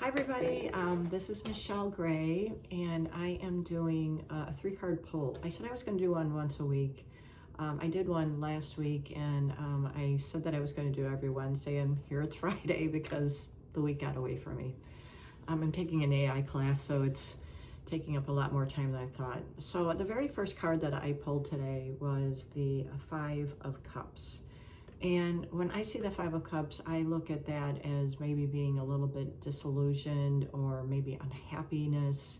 Hi everybody, this is Michelle Gray, and I am doing a 3-card pull. I said I was going to do one once a week. I did one last week, and I said that I was going to do every Wednesday, and here it's Friday because the week got away from me. I'm taking an AI class, so it's taking up a lot more time than I thought. So the very first card that I pulled today was the 5 of Cups. And when I see the 5 of Cups, I look at that as maybe being a little bit disillusioned or maybe unhappiness.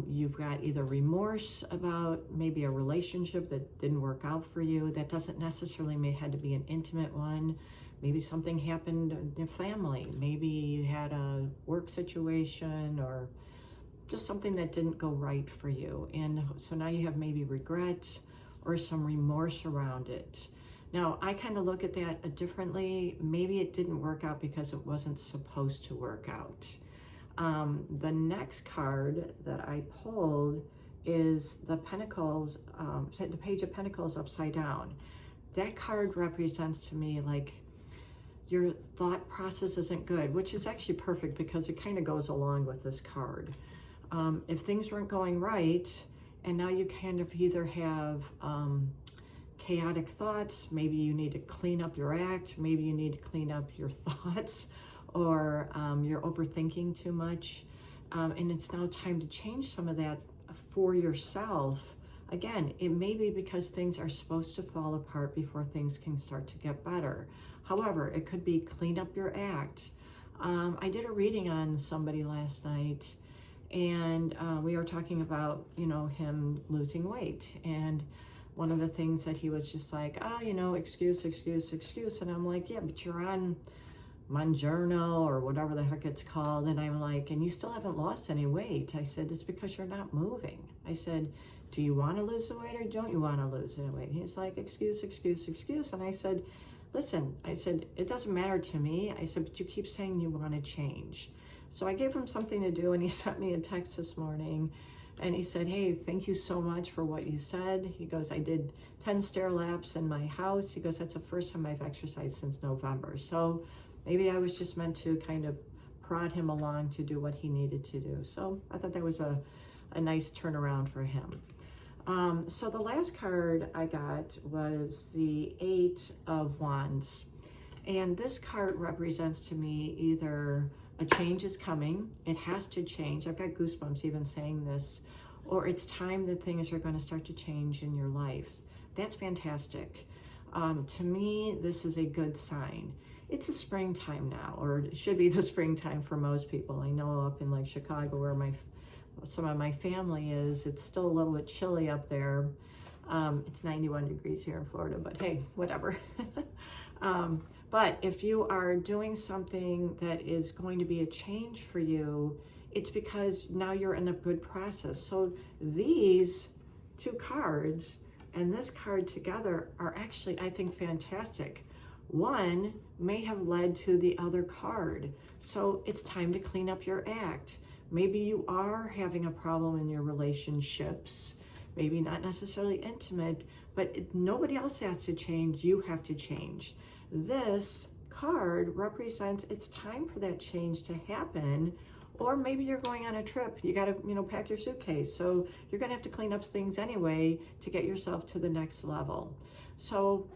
You've got either remorse about maybe a relationship that didn't work out for you. That doesn't necessarily have to be an intimate one. Maybe something happened in your family. Maybe you had a work situation or just something that didn't go right for you. And so now you have maybe regret or some remorse around it. Now, I kind of look at that differently. Maybe it didn't work out because it wasn't supposed to work out. The next card that I pulled is the Pentacles, the Page of Pentacles upside down. That card represents to me like your thought process isn't good, which is actually perfect because it kind of goes along with this card. If things weren't going right, and now you kind of either have chaotic thoughts, maybe you need to clean up your act, maybe you need to clean up your thoughts, or you're overthinking too much, and it's now time to change some of that for yourself. Again, it may be because things are supposed to fall apart before things can start to get better. However, it could be clean up your act. I did a reading on somebody last night, and we were talking about, him losing weight, and one of the things that he was just like, excuse. And I'm like, yeah, but you're on Mounjaro or whatever the heck it's called. And I'm like, and you still haven't lost any weight. I said, it's because you're not moving. I said, do you want to lose the weight or don't you want to lose the weight? He's like, excuse. And I said, listen, it doesn't matter to me. I said, but you keep saying you want to change. So I gave him something to do, and he sent me a text this morning. And he said, hey, thank you so much for what you said. He goes, I did 10 stair laps in my house. He goes, that's the first time I've exercised since November. So maybe I was just meant to kind of prod him along to do what he needed to do. So I thought that was a nice turnaround for him. So the last card I got was the 8 of Wands. And this card represents to me either a change is coming, it has to change. I've got goosebumps even saying this. Or it's time that things are going to start to change in your life. That's fantastic. To me, this is a good sign. It's a springtime now, or it should be the springtime for most people. I know up in like Chicago where some of my family is, it's still a little bit chilly up there. It's 91 degrees here in Florida, but hey, whatever. But if you are doing something that is going to be a change for you, it's because now you're in a good process. So these 2 cards and this card together are actually, I think, fantastic. One may have led to the other card. So it's time to clean up your act. Maybe you are having a problem in your relationships, maybe not necessarily intimate, but nobody else has to change, you have to change. This card represents it's time for that change to happen. Or maybe you're going on a trip, you got to pack your suitcase, so you're going to have to clean up things anyway to get yourself to the next level. So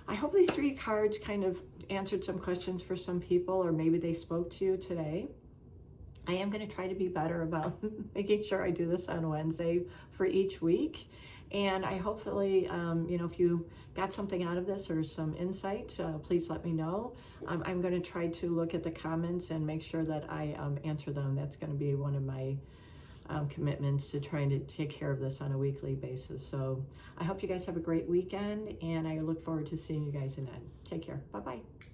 I hope these 3 cards kind of answered some questions for some people, or maybe they spoke to you today. I am going to try to be better about making sure I do this on Wednesday for each week. And I hopefully, if you got something out of this or some insight, please let me know. I'm going to try to look at the comments and make sure that I answer them. That's going to be one of my commitments to trying to take care of this on a weekly basis. So I hope you guys have a great weekend, and I look forward to seeing you guys in that. Take care. Bye-bye.